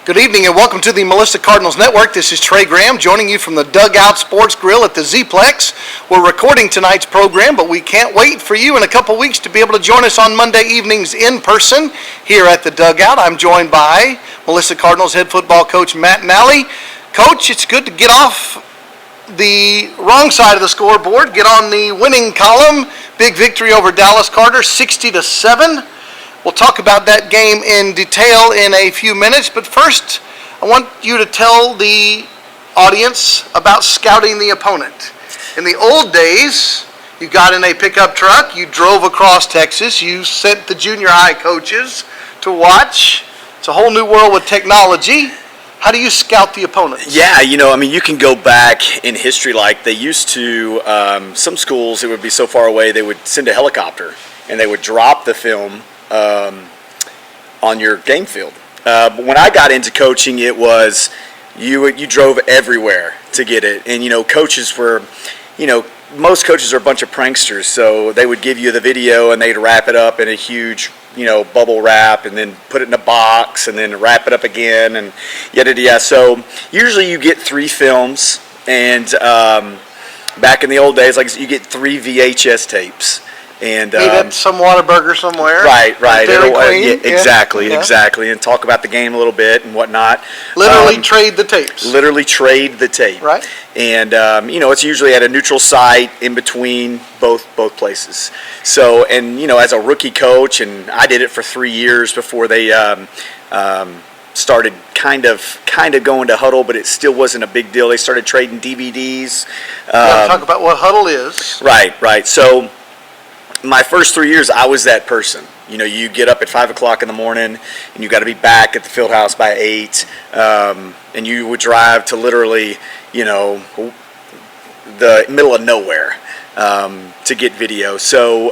Good evening and welcome to the Melissa Cardinals Network. This is Trey Graham joining you from the Dugout Sports Grill at the Z-Plex. We're recording tonight's program, but we can't wait for you in a couple weeks to be able to join us on Monday evenings in person here at the Dugout. I'm joined by Melissa Cardinals head football coach Matt Nally. Coach, it's good to get off the wrong side of the scoreboard, get on the winning column. Big victory over Dallas Carter, 60-7. We'll talk about that game in detail in a few minutes, but first I want you to tell the audience about scouting the opponent. In the old days, you got in a pickup truck, you drove across Texas, you sent the junior high coaches to watch. It's a whole new world with technology. How do you scout the opponent? Yeah, you can go back in history like they used to. Some schools, it would be so far away, they would send a helicopter and they would drop the film on your game field. But when I got into coaching, it was you drove everywhere to get it. And, coaches were, most coaches are a bunch of pranksters. So they would give you the video and they'd wrap it up in a huge, bubble wrap and then put it in a box and then wrap it up again and yada. So usually you get 3 films and back in the old days, like you get 3 VHS tapes. And meet at some Whataburger somewhere. Right. Dairy Queen. Exactly. And talk about the game a little bit and whatnot. Literally trade the tapes. Literally trade the tape. Right. And it's usually at a neutral site in between both places. So, and as a rookie coach, and I did it for 3 years before they started kind of going to Huddle, but it still wasn't a big deal. They started trading DVDs. Talk about what Huddle is. Right. So my first 3 years, I was that person. You get up at 5 o'clock in the morning, and you got to be back at the field house by 8, and you would drive to literally, the middle of nowhere to get video. So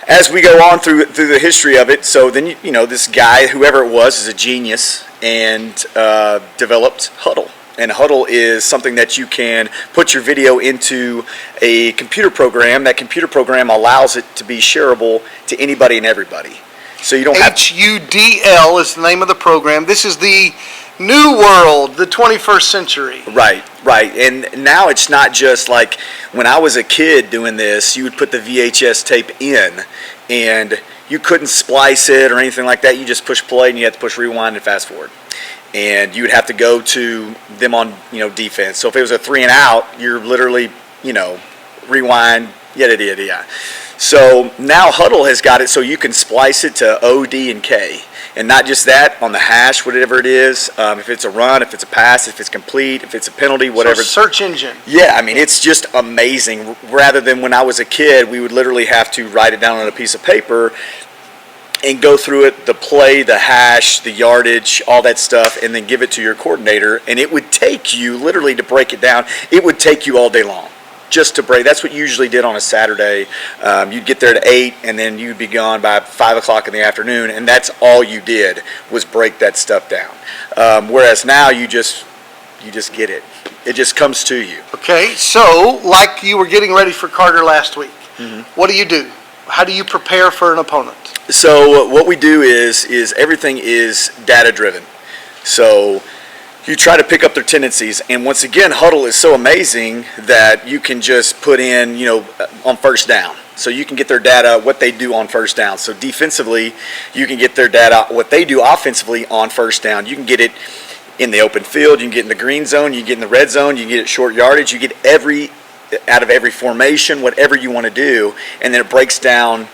as we go on through the history of it, so then this guy, whoever it was, is a genius and developed Huddle. And Huddle is something that you can put your video into a computer program. That computer program allows it to be shareable to anybody and everybody. So you don't have HUDL is the name of the program. This is the new world, the 21st century. Right. And now it's not just like when I was a kid doing this, you would put the VHS tape in and you couldn't splice it or anything like that. You just push play and you had to push rewind and fast forward. And you would have to go to them on, defense. So if it was a 3 and out, you're literally, rewind, yada. So now Huddle has got it so you can splice it to O, D, and K. And not just that, on the hash, whatever it is, if it's a run, if it's a pass, if it's complete, if it's a penalty, whatever. So search engine. Yeah, it's just amazing. Rather than when I was a kid, we would literally have to write it down on a piece of paper and go through it, the play, the hash, the yardage, all that stuff, and then give it to your coordinator. And it would take you, literally to break it down, it would take you all day long just to break. That's what you usually did on a Saturday. You'd get there at 8, and then you'd be gone by 5 o'clock in the afternoon, and that's all you did was break that stuff down. Whereas now you just get it. It just comes to you. Okay, so like you were getting ready for Carter last week, What do you do? How do you prepare for an opponent? So what we do is everything is data driven. So you try to pick up their tendencies, and once again, Huddle is so amazing that you can just put in, on first down. So you can get their data, what they do on first down. So defensively, you can get their data, what they do offensively on first down. You can get it in the open field, you can get in the green zone, you can get in the red zone, you can get it short yardage, you get out of every formation, whatever you want to do, and then it breaks down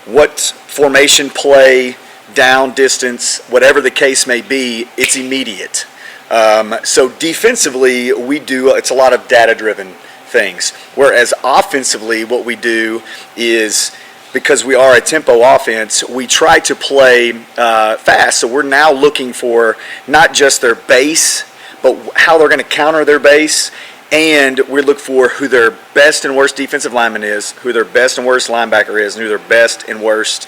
what formation, play, down, distance, whatever the case may be, it's immediate. So defensively, it's a lot of data-driven things. Whereas offensively, what we do is, because we are a tempo offense, we try to play fast. So we're now looking for not just their base, but how they're going to counter their base. And we look for who their best and worst defensive lineman is, who their best and worst linebacker is, and who their best and worst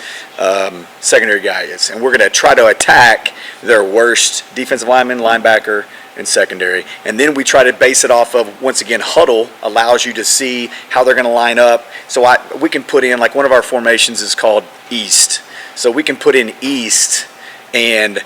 secondary guy is. And we're going to try to attack their worst defensive lineman, linebacker, and secondary. And then we try to base it off of, once again, Huddle allows you to see how they're going to line up. So we can put in, like one of our formations is called East. So we can put in East and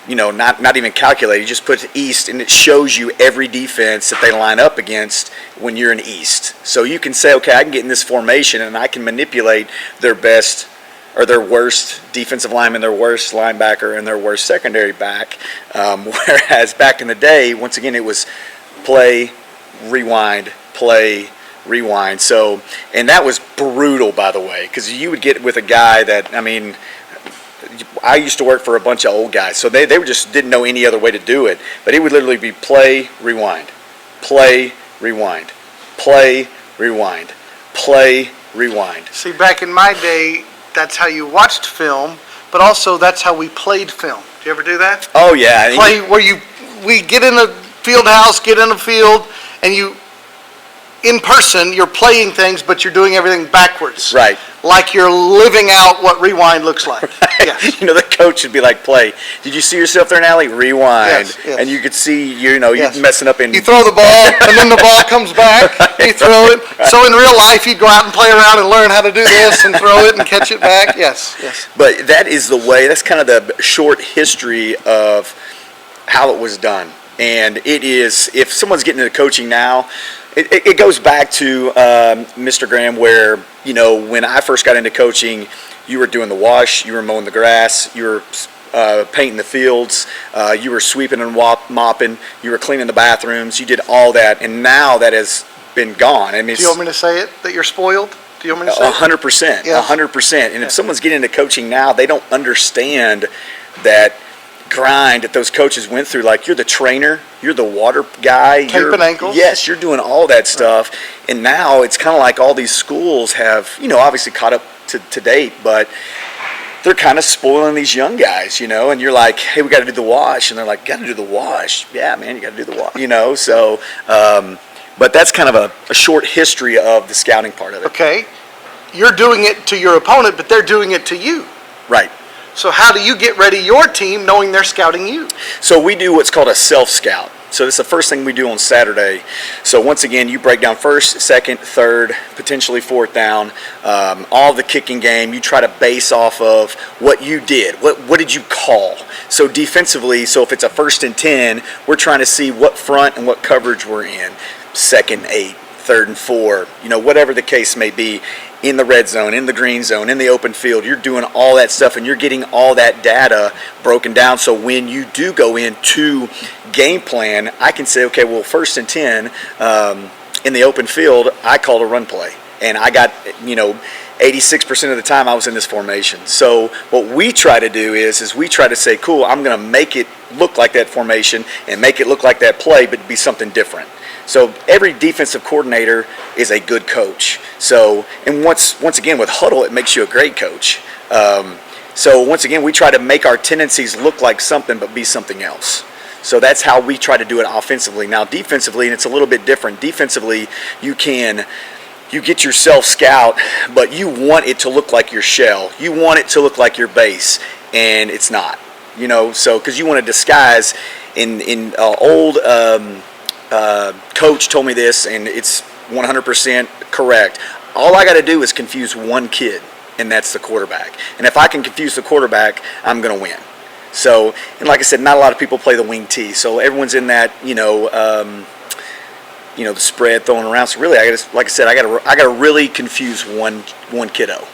not even calculate. You just put East, and it shows you every defense that they line up against when you're in East. So you can say, okay, I can get in this formation, and I can manipulate their best or their worst defensive lineman, their worst linebacker, and their worst secondary back. Whereas back in the day, once again, it was play, rewind, play, rewind. So, and that was brutal, by the way, because you would get with a guy that, I used to work for a bunch of old guys, so they just didn't know any other way to do it. But it would literally be play, rewind, play, rewind, play, rewind, play, rewind. See, back in my day, that's how you watched film, but also that's how we played film. Do you ever do that? Oh, yeah. Play where we get in a field house, get in a field, and in person, you're playing things, but you're doing everything backwards. Right. Like you're living out what rewind looks like. Right. Yes. The coach would be like, play. Did you see yourself there, Nally? Rewind. Yes, yes. And you could see, Yes. you messing up in... You throw the ball, and then the ball comes back. Right, you throw it. Right. So in real life, you'd go out and play around and learn how to do this and throw it and catch it back. Yes, yes. But that is the way, that's kind of the short history of how it was done. And it is, if someone's getting into coaching now, it goes back to Mr. Graham, where, when I first got into coaching, you were doing the wash, you were mowing the grass, you were painting the fields, you were sweeping and mopping, you were cleaning the bathrooms, you did all that, and now that has been gone. Do you want me to say it, that you're spoiled? Do you want me to say 100%, yes. 100%. And if someone's getting into coaching now, they don't understand that grind that those coaches went through. Like, you're the trainer, you're the water guy, taping ankles. Yes, you're doing all that stuff. Right. And now it's kind of like all these schools have, obviously caught up to date, but they're kind of spoiling these young guys, and you're like, hey, we got to do the wash, and they're like, got to do the wash. Yeah, man, you got to do the wash. So but that's kind of a short history of the scouting part of it. Okay, you're doing it to your opponent, but they're doing it to you. Right. So how do you get ready your team knowing they're scouting you? So we do what's called a self-scout. So this is the first thing we do on Saturday. So once again, you break down first, second, third, potentially fourth down, all the kicking game. You try to base off of what you did. What did you call? So defensively, so if it's a 1st and 10, we're trying to see what front and what coverage we're in. 2nd, 8, 3rd and 4, whatever the case may be. In the red zone, in the green zone, in the open field, you're doing all that stuff, and you're getting all that data broken down. So when you do go into game plan, I can say, okay, well, 1st and 10 in the open field, I called a run play, and I got 86% of the time I was in this formation. So what we try to do is we try to say, cool, I'm going to make it look like that formation and make it look like that play, but be something different. So every defensive coordinator is a good coach. So, and once again with Huddle, it makes you a great coach. So once again, we try to make our tendencies look like something but be something else. So that's how we try to do it offensively. Now defensively, and it's a little bit different. Defensively, you get your self-scout, but you want it to look like your shell. You want it to look like your base, and it's not. So because you want to disguise in old. Coach told me this, and it's 100% correct. All I got to do is confuse one kid, and that's the quarterback. And if I can confuse the quarterback, I'm going to win. So, and like I said, not a lot of people play the wing T, so everyone's in that, the spread thrown around. So really, I got to really confuse one kiddo.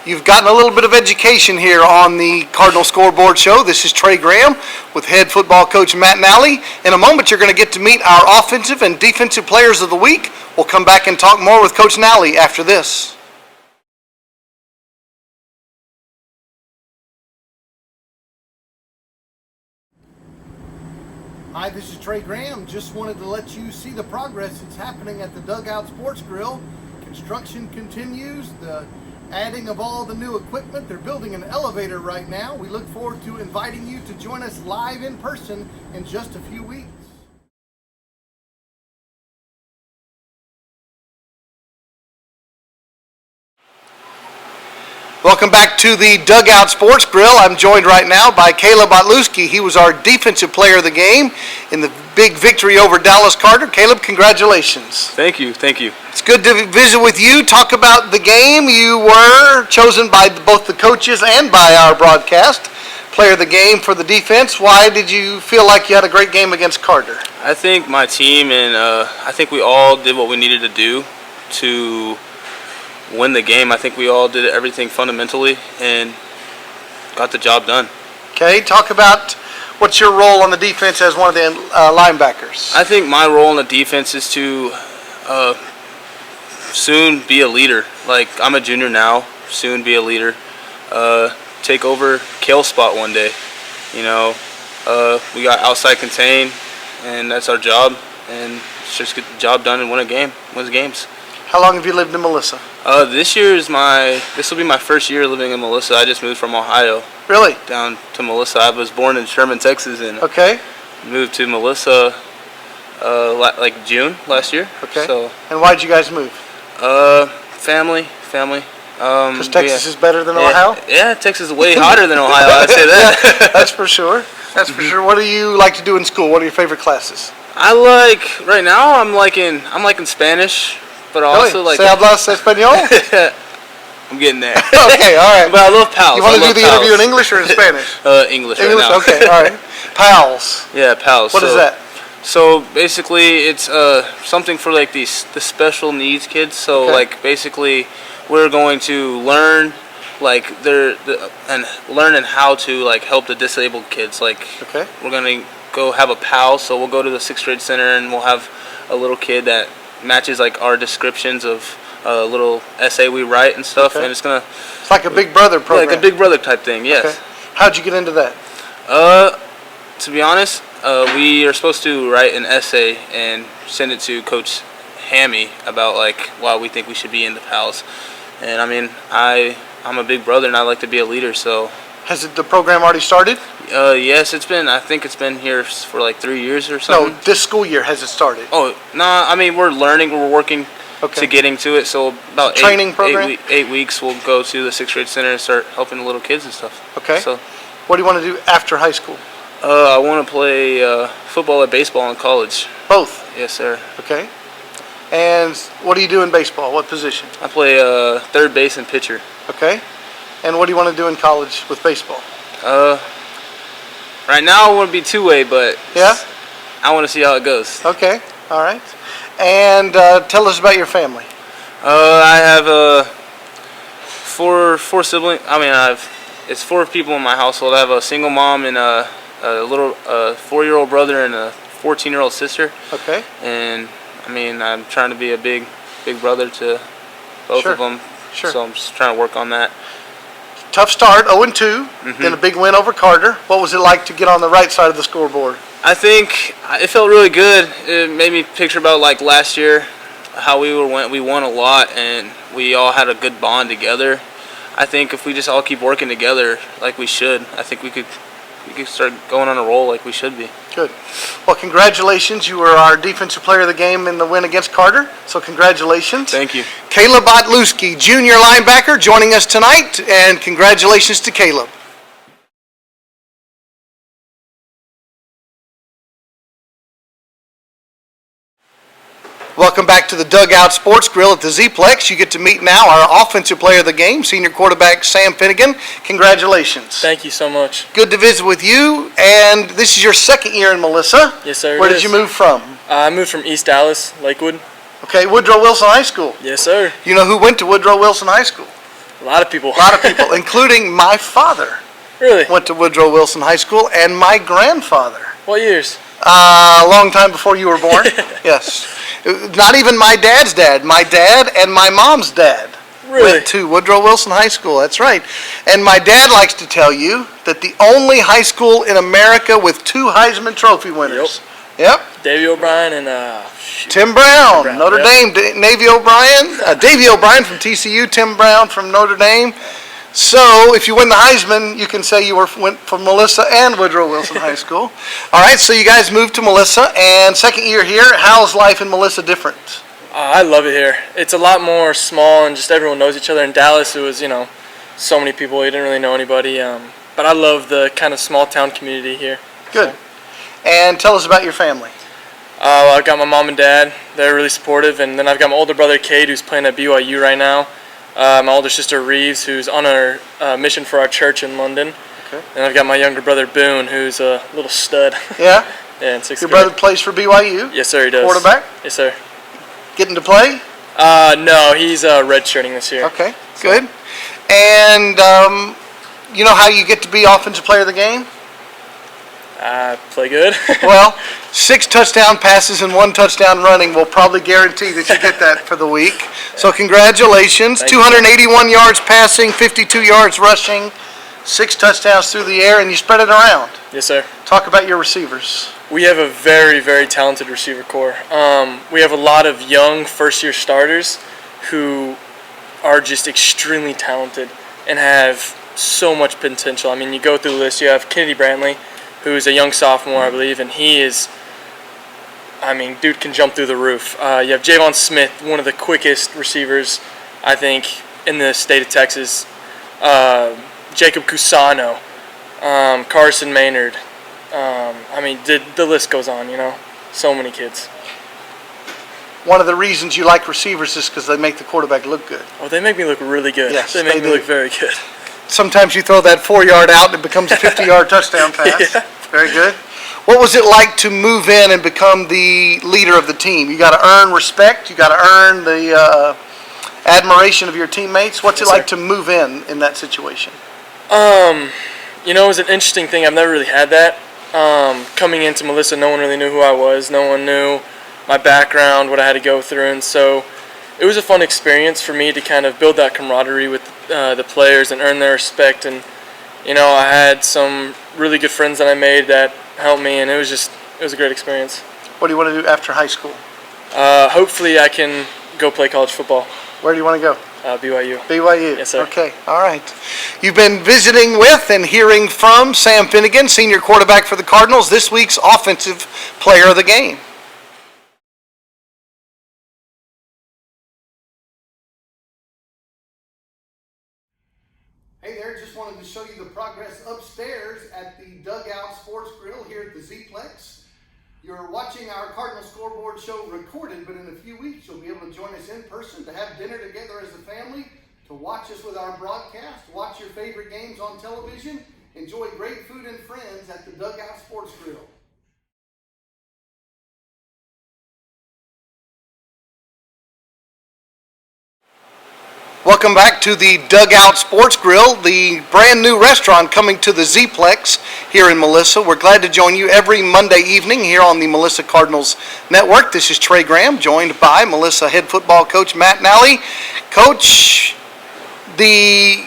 You've gotten a little bit of education here on the Cardinal Scoreboard Show. This is Trey Graham with head football coach Matt Nally. In a moment, you're going to get to meet our offensive and defensive players of the week. We'll come back and talk more with Coach Nally after this. Hi, this is Trey Graham. Just wanted to let you see the progress that's happening at the Dugout Sports Grill. Construction continues. The adding of all the new equipment. They're building an elevator right now. We look forward to inviting you to join us live in person in just a few weeks. Welcome back to the Dugout Sports Grill. I'm joined right now by Caleb Otluski. He was our defensive player of the game in the big victory over Dallas Carter. Caleb, congratulations. Thank you. It's good to visit with you, talk about the game. You were chosen by both the coaches and by our broadcast player of the game for the defense. Why did you feel like you had a great game against Carter? I think my team and I think we all did what we needed to do to win the game. I think we all did everything fundamentally and got the job done. Okay, talk about what's your role on the defense as one of the linebackers. I think my role in the defense is to soon be a leader. Like, I'm a junior now, soon be a leader. Take over Kale's spot one day. You know, we got outside contain, and that's our job. And just get the job done and win games. How long have you lived in Melissa? This will be my first year living in Melissa. I just moved from Ohio. Really? Down to Melissa. I was born in Sherman, Texas, and okay. Moved to Melissa like June last year. Okay. So. And why did you guys move? Family. Because Texas is better than Ohio? Yeah, Texas is way hotter than Ohio. I'd say that. That's for sure. That's for sure. What do you like to do in school? What are your favorite classes? Right now I'm liking Spanish, but I also like. ¿Se hablas español? I'm getting there. Okay, all right. But I love pals. You want to do the interview in English or in Spanish? English right now. Okay, all right. Pals. Yeah, pals. What is that? So basically, it's something for like the special needs kids. So like basically, we're going to learn learn how to like help the disabled kids. Like we're gonna go have a pal. So we'll go to the 6th grade center and we'll have a little kid that matches like our descriptions of a little essay we write and stuff. And it's like a Big Brother program. Like a Big Brother type thing. Yes. Okay. How'd you get into that? To be honest, we are supposed to write an essay and send it to Coach Hammy about like why we think we should be in the PALs. And I mean, I'm a big brother and I like to be a leader. So has the program already started? Yes, I think it's been here for like 3 years or something. No, this school year has it started? Oh, no, I mean we're learning, we're working to getting to it. So about training program? 8 weeks we'll go to the 6th grade center and start helping the little kids and stuff. Okay. So what do you want to do after high school? I want to play football or baseball in college. Both? Yes, sir. Okay. And what do you do in baseball? What position? I play third base and pitcher. Okay. And what do you want to do in college with baseball? Right now I want to be two-way, but yeah, I want to see how it goes. Okay. All right. And tell us about your family. I have four siblings. I mean, it's 4 people in my household. I have a single mom and a little 4-year-old brother and a 14-year-old sister. Okay. And I mean, I'm trying to be a big brother to both of them. Sure. So I'm just trying to work on that. Tough start, 0-2, then a big win over Carter. What was it like to get on the right side of the scoreboard? I think it felt really good. It made me picture about like last year, how we won a lot and we all had a good bond together. I think if we just all keep working together like we should, I think we could start going on a roll like we should be. Good. Well, congratulations. You were our defensive player of the game in the win against Carter, so congratulations. Thank you. Caleb Otlewski, junior linebacker, joining us tonight, and congratulations to Caleb. Welcome back to the Dugout Sports Grill at the Z-Plex. You get to meet now our offensive player of the game, senior quarterback Sam Finnegan. Congratulations. Thank you so much. Good to visit with you, and this is your second year in Melissa. Yes, sir. Where did you move from? I moved from East Dallas, Lakewood. Okay, Woodrow Wilson High School. Yes, sir. You know who went to Woodrow Wilson High School? A lot of people. A lot of people, including my father. Really? Went to Woodrow Wilson High School, and my grandfather. What years? A long time before you were born. Yes. Not even my dad's dad. My dad and my mom's dad went to Woodrow Wilson High School. That's right. And my dad likes to tell you that the only high school in America with 2 Heisman Trophy winners. Yep. Davey O'Brien and Tim Brown, Brown, Notre Dame. Davey O'Brien from TCU, Tim Brown from Notre Dame. So if you win the Heisman, you can say you went from Melissa and Woodrow Wilson High School. All right, so you guys moved to Melissa, and second year here. How's life in Melissa different? I love it here. It's a lot more small and just everyone knows each other. In Dallas, it was, so many people. You didn't really know anybody. But I love the kind of small town community here. Good. And tell us about your family. I've got my mom and dad. They're really supportive. And then I've got my older brother, Cade, who's playing at BYU right now. My older sister, Reeves, who's on our mission for our church in London. Okay. And I've got my younger brother Boone, who's a little stud. Yeah? Yeah, in 6th Your grade. brother plays for BYU? Yes, sir, he does. Quarterback? Yes, sir. Getting to play? No, he's redshirting this year. Okay, good. And you know how you get to be Offensive Player of the Game? Play good. Well, 6 touchdown passes and 1 touchdown running will probably guarantee that you get that for the week. So congratulations. Thank you. 281 yards passing, 52 yards rushing, 6 touchdowns through the air, and you spread it around. Yes, sir. Talk about your receivers. We have a very, very talented receiver core. We have a lot of young first-year starters who are just extremely talented and have so much potential. I mean, you go through the list, you have Kennedy Brantley, who's a young sophomore, I believe, and he is, I mean, dude can jump through the roof. You have Javon Smith, one of the quickest receivers, I think, in the state of Texas. Jacob Cusano, Carson Maynard. I mean, the list goes on, you know. So many kids. One of the reasons you like receivers is because they make the quarterback look good. Oh, they make me look really good. Yes, they make they me do. look very good. Sometimes you throw that 4-yard out and it becomes a 50-yard touchdown pass. Yeah. Very good. What was it like to move in and become the leader of the team? You got to earn respect. You got to earn the admiration of your teammates. What's Yes, it like sir. to move in that situation? You know, it was an interesting thing. I've never really had that. Coming into Melissa, no one really knew who I was. No one knew my background, what I had to go through, and so it was a fun experience for me to kind of build that camaraderie with the players and earn their respect. And you know, I had some really good friends that I made that helped me, and it was a great experience. What do you want to do after high school? Hopefully, I can go play college football. Where do you want to go? BYU. BYU. Yes, sir. Okay, all right. You've been visiting with and hearing from Sam Finnegan, senior quarterback for the Cardinals, this week's Offensive Player of the Game. Hey there, just wanted to show you the progress upstairs at the Dugout Sports Grill here at the Z-Plex. You're watching our Cardinal Scoreboard show recorded, but in a few weeks you'll be able to join us in person to have dinner together as a family, to watch us with our broadcast, watch your favorite games on television, enjoy great food and friends at the Dugout Sports Grill. Welcome back to the Dugout Sports Grill, the brand new restaurant coming to the Z-Plex here in Melissa. We're glad to join you every Monday evening here on the Melissa Cardinals Network. This is Trey Graham, joined by Melissa head football coach Matt Nally. Coach, the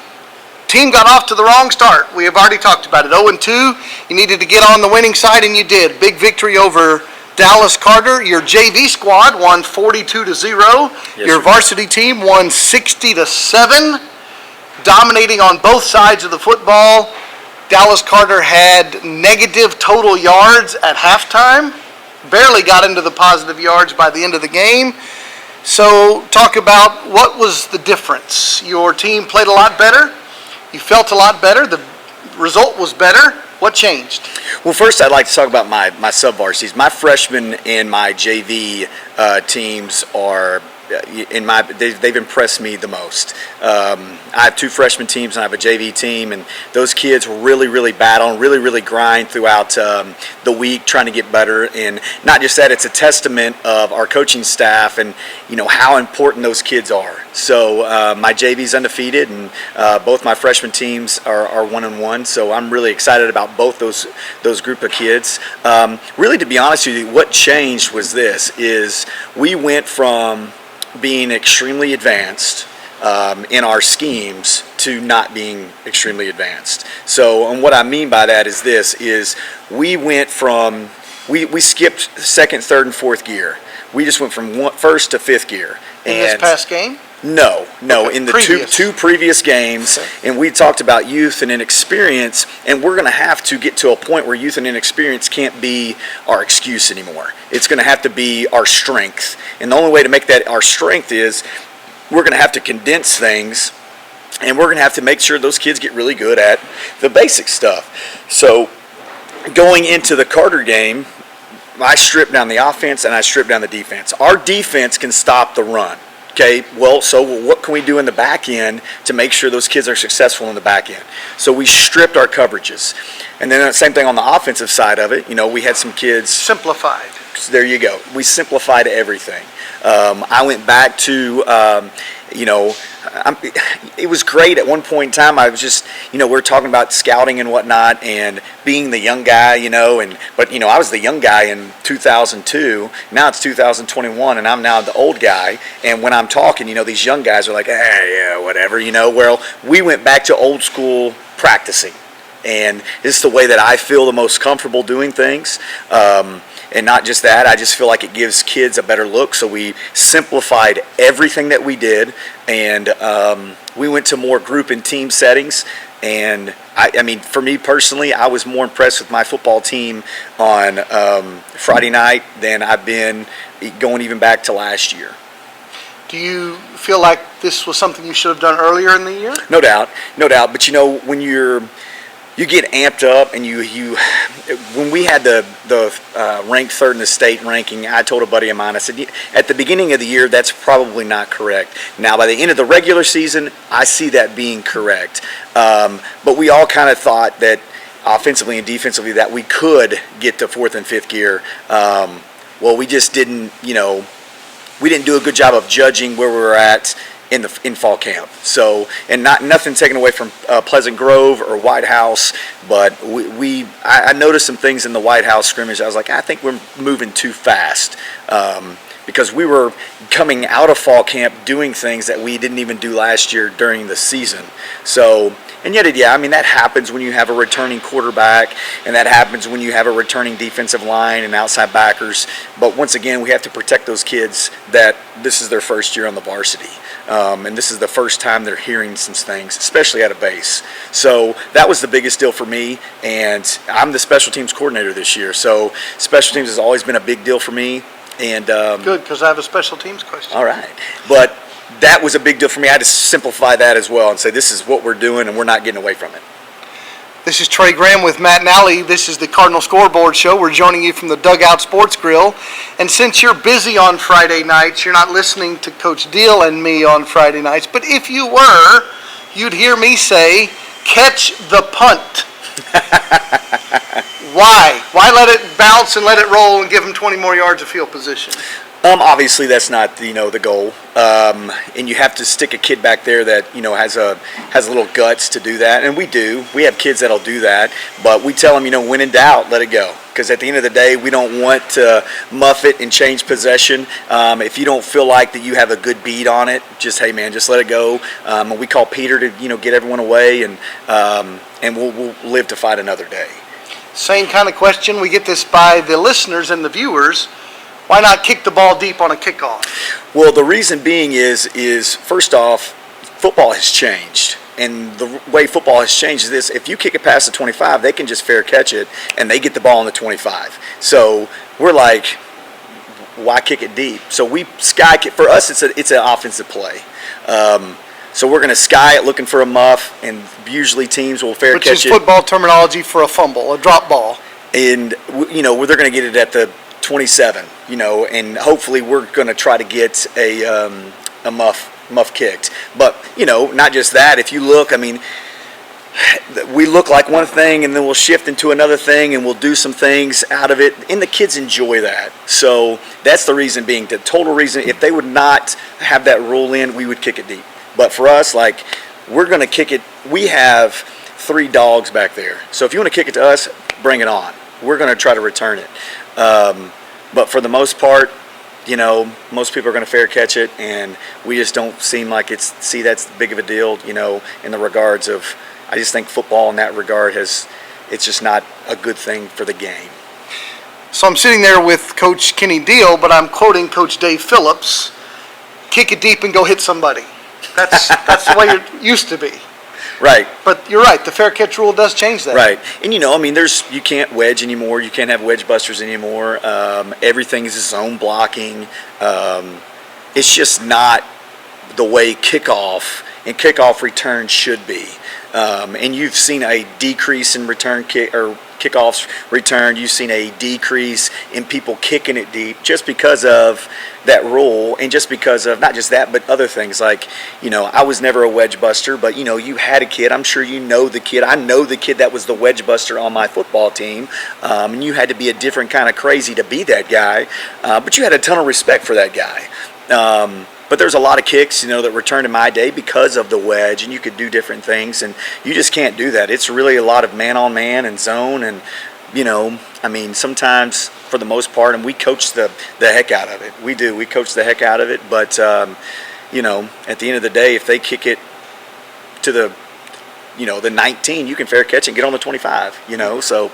team got off to the wrong start. We have already talked about it. 0-2. You needed to get on the winning side, and you did. Big victory over Dallas Carter. Your JV squad won 42-0. Yes, Your sir. varsity team won 60-7, dominating on both sides of the football. Dallas Carter had negative total yards at halftime, barely got into the positive yards by the end of the game. So talk about what was the difference. Your team played a lot better. You felt a lot better. The result was better. What changed? Well, first I'd like to talk about my sub-varsities. My freshman and my JV teams are, they've impressed me the most. I have 2 freshman teams and I have a JV team, and those kids really battle and really grind throughout the week trying to get better. And not just that, it's a testament of our coaching staff and you know how important those kids are. So my JV's undefeated, and both my freshman teams are 1-1. So I'm really excited about both those group of kids. Really, to be honest with you, what changed was this: is we went from being extremely advanced in our schemes to not being extremely advanced. So, and what I mean by that is this: is we went from we skipped second, third, and fourth gear. We just went from first to fifth gear. In this past game? No. Okay, In the previous. two previous games, Okay. and we talked about youth and inexperience, and we're going to have to get to a point where youth and inexperience can't be our excuse anymore. It's going to have to be our strength, and the only way to make that our strength is we're going to have to condense things, and we're going to have to make sure those kids get really good at the basic stuff. So going into the Carter game, I stripped down the offense and I stripped down the defense. Our defense can stop the run. Okay, well, so what can we do in the back end to make sure those kids are successful in the back end? So we stripped our coverages. And then the same thing on the offensive side of it. We had some kids. Simplified. There you go. We simplified everything. I went back to, it was great at one point in time. I was just, we were talking about scouting and whatnot and being the young guy, but I was the young guy in 2002. Now it's 2021 and I'm now the old guy. And when I'm talking, these young guys are like, hey, yeah, whatever, well, we went back to old school practicing. And this is the way that I feel the most comfortable doing things. And not just that, I just feel like it gives kids a better look. So we simplified everything that we did, and we went to more group and team settings. And I mean, for me personally, I was more impressed with my football team on Friday night than I've been going even back to last year. Do you feel like this was something you should have done earlier in the year? No doubt. But when you get amped up, and when we had the ranked third in the state ranking, I told a buddy of mine, I said, at the beginning of the year, that's probably not correct. Now, by the end of the regular season, I see that being correct. But we all kind of thought that offensively and defensively that we could get to fourth and fifth gear. Well, we just didn't, we didn't do a good job of judging where we were at in fall camp. So, and nothing taken away from Pleasant Grove or White House, but I noticed some things in the White House scrimmage. I was like, I think we're moving too fast, because we were coming out of fall camp doing things that we didn't even do last year during the season. So, and yet, I mean, that happens when you have a returning quarterback, and that happens when you have a returning defensive line and outside backers. But once again, we have to protect those kids that this is their first year on the varsity. And this is the first time they're hearing some things, especially at a base. So that was the biggest deal for me, and I'm the special teams coordinator this year. So special teams has always been a big deal for me. And good, because I have a special teams question. All right. But that was a big deal for me. I had to simplify that as well and say this is what we're doing and we're not getting away from it. This is Trey Graham with Matt Nally. This is the Cardinal Scoreboard Show. We're joining you from the Dugout Sports Grill. And since you're busy on Friday nights, you're not listening to Coach Deal and me on Friday nights. But if you were, you'd hear me say, catch the punt. Why? Why let it bounce and let it roll and give them 20 more yards of field position? Obviously, that's not the goal, and you have to stick a kid back there that has a little guts to do that, and we do. We have kids that'll do that, but we tell them, when in doubt, let it go. Because at the end of the day, we don't want to muff it and change possession. If you don't feel like that you have a good beat on it, just let it go. And we call Peter to get everyone away, and we'll live to fight another day. Same kind of question. We get this by the listeners and the viewers. Why not kick the ball deep on a kickoff? Well, the reason being is first off, football has changed. And the way football has changed is this: if you kick it past the 25, they can just fair catch it, and they get the ball on the 25. So we're like, why kick it deep? So we sky kick. For us, it's an offensive play. So we're going to sky it looking for a muff, and usually teams will fair catch it. Which is football terminology for a fumble, a drop ball. And they're going to get it at the 27, and hopefully we're going to try to get a muff kicked. But, not just that. If you look, we look like one thing and then we'll shift into another thing and we'll do some things out of it, and the kids enjoy that. So that's the reason being, the total reason. If they would not have that rule in, we would kick it deep. But for us, we're going to kick it. We have 3 dogs back there. So if you want to kick it to us, bring it on. We're going to try to return it. But for the most part, most people are going to fair catch it, and we just don't seem like that's big of a deal, in the regards of, I just think football in that regard it's just not a good thing for the game. So I'm sitting there with Coach Kenny Deal, but I'm quoting Coach Dave Phillips, kick it deep and go hit somebody. That's the way it used to be. Right. But you're right, the fair catch rule does change that. Right. And you can't wedge anymore. You can't have wedge busters anymore. Everything is zone blocking. It's just not the way kickoff and kickoff return should be. And you've seen a decrease in return kickoffs returned, you've seen a decrease in people kicking it deep just because of that rule, and just because of not just that, but other things like, I was never a wedge buster, but you had a kid. I'm sure you know the kid. I know the kid that was the wedge buster on my football team, and you had to be a different kind of crazy to be that guy, but you had a ton of respect for that guy. But there's a lot of kicks, that returned in my day because of the wedge, and you could do different things, and you just can't do that. It's really a lot of man-on-man and zone, and, sometimes, for the most part, and we coach the heck out of it. We do. We coach the heck out of it, but, at the end of the day, if they kick it to the 19, you can fair catch and get on the 25, so...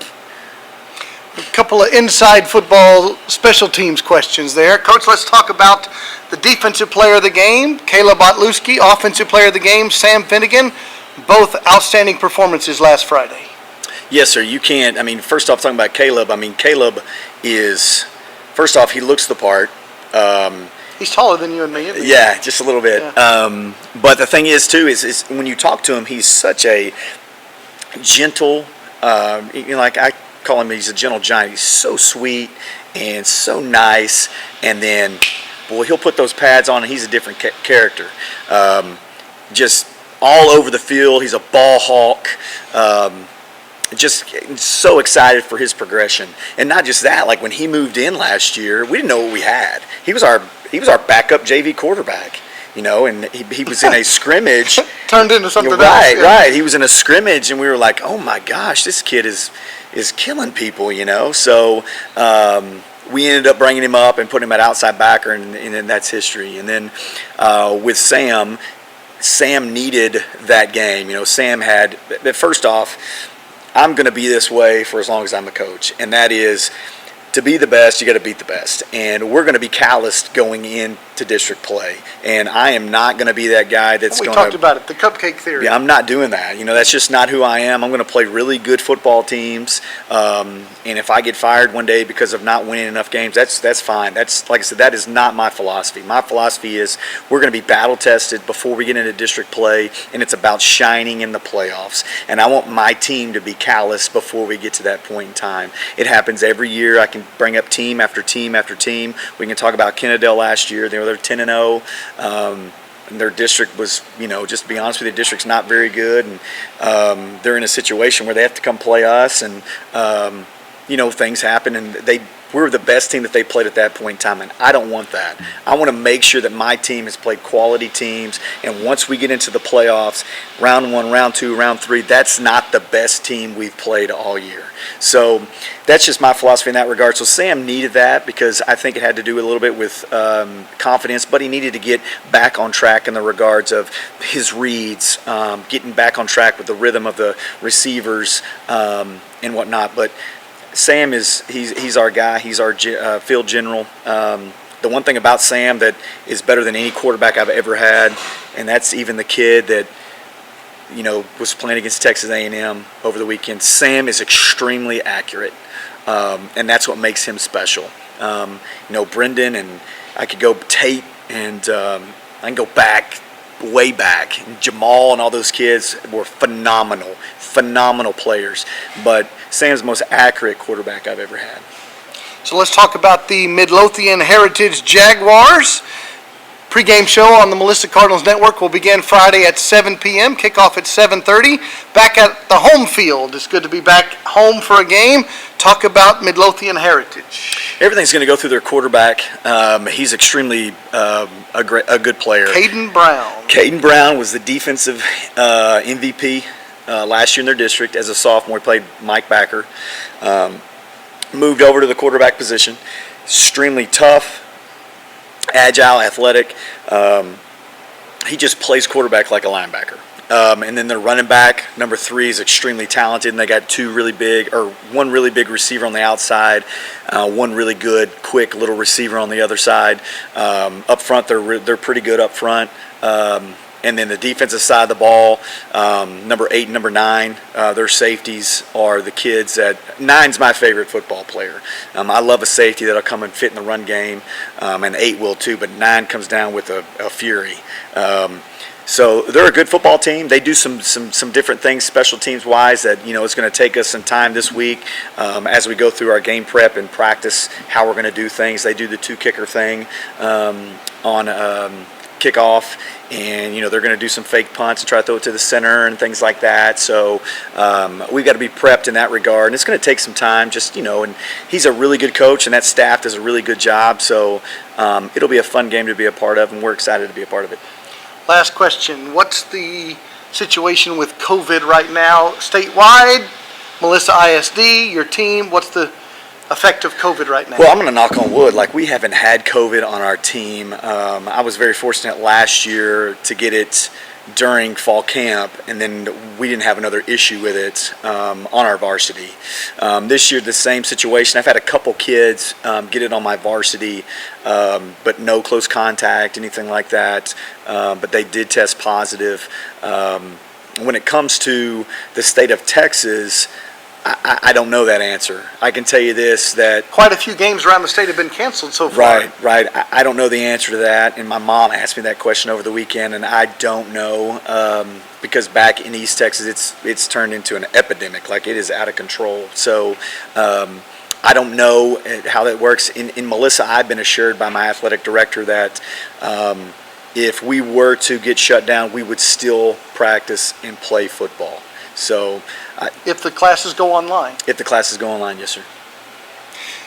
A couple of inside football special teams questions there. Coach, let's talk about the defensive player of the game, Caleb Otluski, offensive player of the game, Sam Finnegan, both outstanding performances last Friday. Yes, sir. You can't, first off, talking about Caleb, Caleb is, first off, he looks the part. He's taller than you and me, isn't he? Yeah, just a little bit. Yeah. But the thing is, too, is when you talk to him, he's such a gentle, I call him, he's a gentle giant. He's so sweet and so nice, and then, boy, he'll put those pads on and he's a different character. Just all over the field. He's a ball hawk. Just so excited for his progression. And not just that, like when he moved in last year, we didn't know what we had. He was our backup JV quarterback. And he was in a scrimmage. Turned into something else. Right. He was in a scrimmage, and we were like, oh my gosh, this kid is killing people, So we ended up bringing him up and putting him at outside backer, and then that's history. And then with Sam needed that game. Sam had, first off, I'm going to be this way for as long as I'm a coach, and that is, to be the best, you got to beat the best. And we're going to be calloused going into district play. And I am not going to be that guy that's going to... We talked about it, the cupcake theory. Yeah, I'm not doing that. That's just not who I am. I'm going to play really good football teams. And if I get fired one day because of not winning enough games, that's fine. That's, like I said, that is not my philosophy. My philosophy is we're going to be battle tested before we get into district play, and it's about shining in the playoffs. And I want my team to be callous before we get to that point in time. It happens every year. I can bring up team after team after team. We can talk about Kennedale last year. They're 10-0. And their district was, just to be honest with you, the district's not very good. And they're in a situation where they have to come play us. And, things happen. And we're the best team that they played at that point in time. And I don't want that. I want to make sure that my team has played quality teams. And once we get into the playoffs, round 1, round 2, round 3, that's not the best team we've played all year. So that's just my philosophy in that regard. So Sam needed that because I think it had to do a little bit with confidence, but he needed to get back on track in the regards of his reads, getting back on track with the rhythm of the receivers and whatnot. But Sam he's our guy. He's our field general. The one thing about Sam that is better than any quarterback I've ever had, and that's even the kid that was playing against Texas A&M over the weekend. Sam is extremely accurate, and that's what makes him special. Brendan, and I could go Tate, and I can go way back. And Jamal and all those kids were phenomenal players. But Sam's the most accurate quarterback I've ever had. So let's talk about the Midlothian Heritage Jaguars. Pregame show on the Melissa Cardinals Network will begin Friday at 7 p.m., kickoff at 7:30. Back at the home field. It's good to be back home for a game. Talk about Midlothian Heritage. Everything's going to go through their quarterback. He's extremely a good player. Hayden Brown. Hayden Brown was the defensive MVP last year in their district as a sophomore. He played Mike Backer. Moved over to the quarterback position. Extremely tough. Agile, athletic. He just plays quarterback like a linebacker. And then their running back, number 3, is extremely talented, and they got one really big receiver on the outside, one really good, quick little receiver on the other side. Up front, they're pretty good up front. And then the defensive side of the ball, number 8 and number 9, their safeties are the kids that 9's my favorite football player. I love a safety that'll come and fit in the run game, and 8 will too, but 9 comes down with a fury. So they're a good football team. They do some different things special teams wise that, it's going to take us some time this week as we go through our game prep and practice how we're going to do things. They do the 2-kicker thing on kickoff, and they're going to do some fake punts and try to throw it to the center and things like that. So we've got to be prepped in that regard, and it's going to take some time. And he's a really good coach, and that staff does a really good job. So it'll be a fun game to be a part of, and we're excited to be a part of it. Last question. What's the situation with COVID right now statewide? Melissa ISD, your team, what's the effect of COVID right now? Well, I'm going to knock on wood. We haven't had COVID on our team. I was very fortunate last year to get it during fall camp, and then we didn't have another issue with it on our varsity. This year, the same situation. I've had a couple kids get it on my varsity, but no close contact, anything like that. But they did test positive. When it comes to the state of Texas, I don't know that answer. I can tell you this, that quite a few games around the state have been canceled so far. Right. I don't know the answer to that, and my mom asked me that question over the weekend, and I don't know because back in East Texas, it's turned into an epidemic. It is out of control. So I don't know how that works. In Melissa, I've been assured by my athletic director that if we were to get shut down, we would still practice and play football. So if the classes go online? If the classes go online, yes, sir.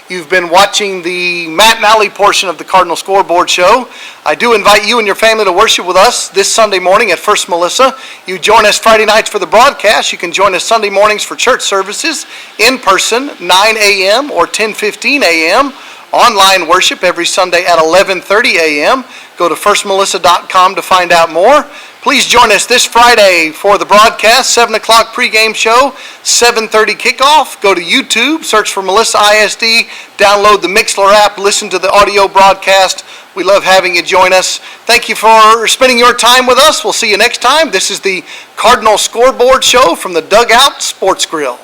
You've been watching the Matt and Allie portion of the Cardinal Scoreboard show. I do invite you and your family to worship with us this Sunday morning at First Melissa. You join us Friday nights for the broadcast. You can join us Sunday mornings for church services in person, 9 a.m. or 10:15 a.m. Online worship every Sunday at 11:30 a.m. Go to firstmelissa.com to find out more. Please join us this Friday for the broadcast, 7 o'clock pregame show, 7:30 kickoff. Go to YouTube, search for Melissa ISD, download the Mixler app, listen to the audio broadcast. We love having you join us. Thank you for spending your time with us. We'll see you next time. This is the Cardinal Scoreboard show from the Dugout Sports Grill.